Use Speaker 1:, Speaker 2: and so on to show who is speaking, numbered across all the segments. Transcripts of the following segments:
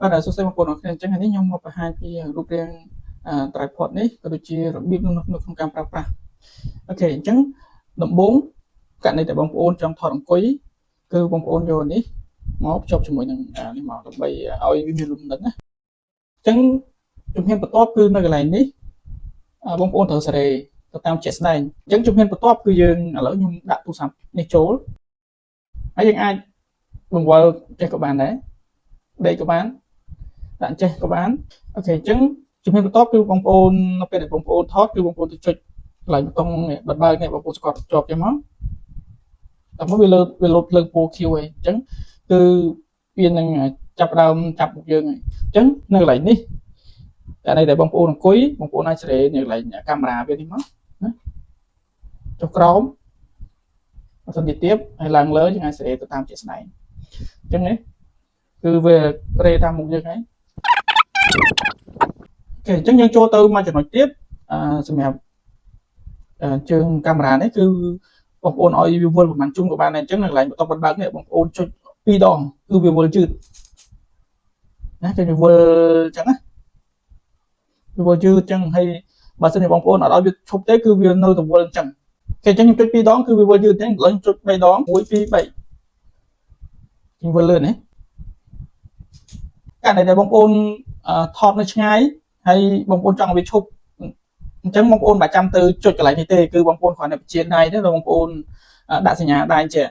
Speaker 1: បាទសួស្តីបងប្អូនអរគ្នាអញ្ចឹងនេះខ្ញុំមកបង្ហាញពីរូបរាងtripod នេះក៏ដូចជារបៀបនៅក្នុងការប្រើប្រាស់អូខេអញ្ចឹងដំបូងករណីដែលបងប្អូនចង់ថតអង្គុយគឺបងប្អូនយកនេះមកភ្ជាប់ជាមួយនឹងនេះមកដើម្បីឲ្យវាមានលំនឹងណាអញ្ចឹងជំហានបន្ទាប់គឺនៅកន្លែងនេះបងប្អូនត្រូវសេរីទៅតាមជាក់ស្ដែងអញ្ចឹងជំហានបន្ទាប់គឺយើងឥឡូវខ្ញុំដាក់ទូរស័ព្ទនេះចូលហើយយើងអាចបង្វិលចេះក៏បានដែរដេកក៏បានដាក់ចេះក៏បានអូខេអញ្ចឹងជំហានបន្ទាប់គឺបងប្អូននៅពេលដែលបងប្អូនថតគឺបងប្អូនទៅចុចកន្លែងប៊ូតុងនេះបិទបើកនេះបងប្អូនស្គាល់ជាប់ចឹងមកតែមកវាលោតភ្លើងពណ៌ខៀវហើយអញ្ចឹងគឺវានឹងចាប់ដើមចាប់មុខយើងហើយអញ្ចឹងនៅកន្លែងនេះតែនេះដែលបងប្អូនអង្គុយបងប្អូនអាចសេរីនៅកន្លែងកាមេរ៉ាវានេះមកណាចុះក្រោមបើសិនជាទៀតហើយឡើងលើយើងអាចសេរីទៅតាមជាក់ស្ដែងអញ្ចឹងនេះគឺវារេតាមមុខយើងហើយអូខេអញ្ចឹងយើងចូលទៅមួយចំណុចទៀតសម្រាប់ជើងកាមេរ៉ានេះគឺបងប្អូនឲ្យវាវល់ប្រហែលជុំក៏បានដែរអញ្ចឹងនៅកន្លែងបន្ទប់បិទបើកនេះបងប្អូនចុច2ដងគឺវាវល់យឺតណាគេវាវល់អញ្ចឹងណាវាវល់យឺតអញ្ចឹងហើយបើសិនជាបងប្អូនអត់ឲ្យវាឈប់ទេគឺវានៅតែវល់អញ្ចឹងគេអញ្ចឹងខ្ញុំចុច2ដងគឺវាវល់យឺតអញ្ចឹងឥឡូវខ្ញុំចុច3ដង1 2 3ខ្ញុំវល់លឿនណាករណីដែលបងប្អូនថតនៅឆ្ងាយហើយបងប្អូនចង់ឲ្យវាឈប់អញ្ចឹងបងប្អូនមិនចាំទៅចុចកន្លែងនេះទេគឺបងប្អូនគ្រាន់តែបញ្ជាដៃទៅបងប្អូនដាក់សញ្ញាដៃចេះ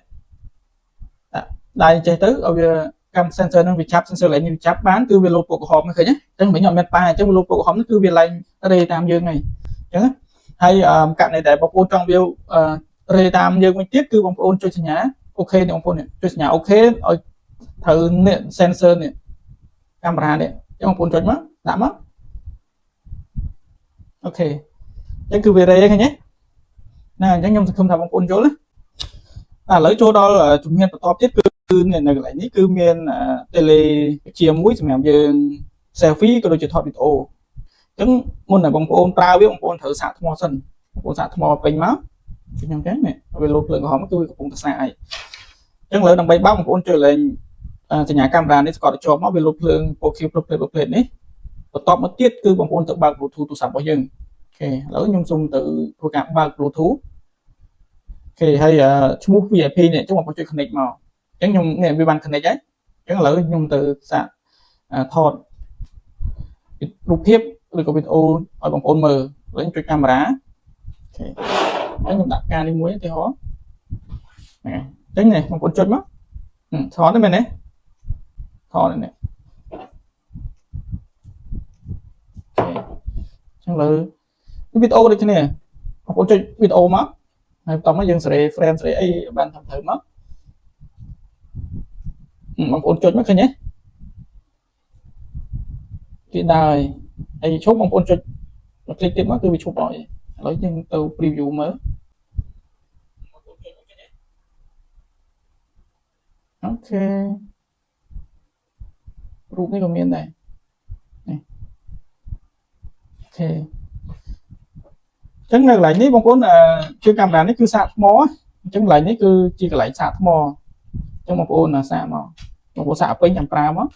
Speaker 1: ដៃចេះទៅឲ្យវាកម្ម sensor នឹងវាចាប់ sensor ឡើងនេះវាចាប់បានគឺវាលោតពណ៌ក្រហមឃើញទេអញ្ចឹងមិញអត់មានប៉ាអញ្ចឹងវាលោតពណ៌ក្រហមនេះគឺវាឡើងរេតាមយើងហើយអញ្ចឹងហើយករណីដែលបងប្អូនចង់វារេតាមយើងវិញទៀតគឺបងប្អូនចុចសញ្ញាអូខេនេះបងប្អូនចុចសញ្ញាអូខេឲ្យត្រូវនេះ sensor នេះកាមេរ៉ានេះអញ្ចឹងបងប្អូនចុចមកដាក់មកអូខេអញ្ចឹងគឺវារេឃើញទេណាអញ្ចឹងខ្ញុំសង្ឃឹមថាបងប្អូនយល់ណាឥឡូវចូលដល់ជំហានបន្តទៀតគឺនៅកន្លែងនេះគឺមាន tele ជាមួយសម្រាប់យើង selfie ក៏ដូចជាថតវីដេអូអញ្ចឹងមុនដែលបងប្អូនប្រើវាបងប្អូនត្រូវសាកថ្មសិនបងប្អូនសាកថ្មពេញមកខ្ញុំចឹងនេះវាលោតភ្លើងក្រហមគឺវាកំពុងតែសាកហើយអញ្ចឹងឥឡូវដើម្បីបើកបងប្អូនចុចលេងសញ្ញាកាមេរ៉ានេះស្គាល់ទៅជាប់មកវាលោតភ្លើងពណ៌ខៀវប្រភេទនេះបន្ទាប់មកទៀតគឺបងប្អូនទៅបើក Bluetooth ទូរស័ព្ទរបស់យើងអូខេឥឡូវខ្ញុំសូមទៅធ្វើការបើក Bluetooth អូខេហើយឈ្មោះ VIP នេះអញ្ចឹងបងប្អូនចុច connect មកអញ្ចឹងខ្ញុំនេះវាបាន connect ហើយអញ្ចឹងឥឡូវខ្ញុំទៅសាកថតរូបភាពឬក៏វីដេអូឲ្យបងប្អូនមើលឥឡូវខ្ញុំចុចកាមេរ៉ាអូខេហើយខ្ញុំដាក់ការនេះមួយឧទាហរណ៍ហ្នឹងអញ្ចឹងនេះបងប្អូនចុចមកថតទេមែនទេថតនេះអញ្ចឹងលើវីដេអូដូចគ្នាបងប្អូនចុចវីដេអូមកហើយបន្តមកយើងសេរី frame សេរីអីបានត្រឹមត្រូវមកបងប្អូនចុចមកឃើញទេវាដើរហើយឈប់បងប្អូនចុចคลิกទៀតមកគឺវាឈប់ហើយឥឡូវយើងទៅ preview មើលអូខេរូបនេះក៏មានដែរនេះអូខេអញ្ចឹងនៅកន្លែងនេះបងប្អូនជើងកាមេរ៉ានេះគឺសាកថ្មអញ្ចឹងកន្លែងនេះគឺជាកន្លែងសាកថ្មអញ្ចឹងបងប្អូនសាកមកបងប្អូនសាកពេញចាំប្រើមក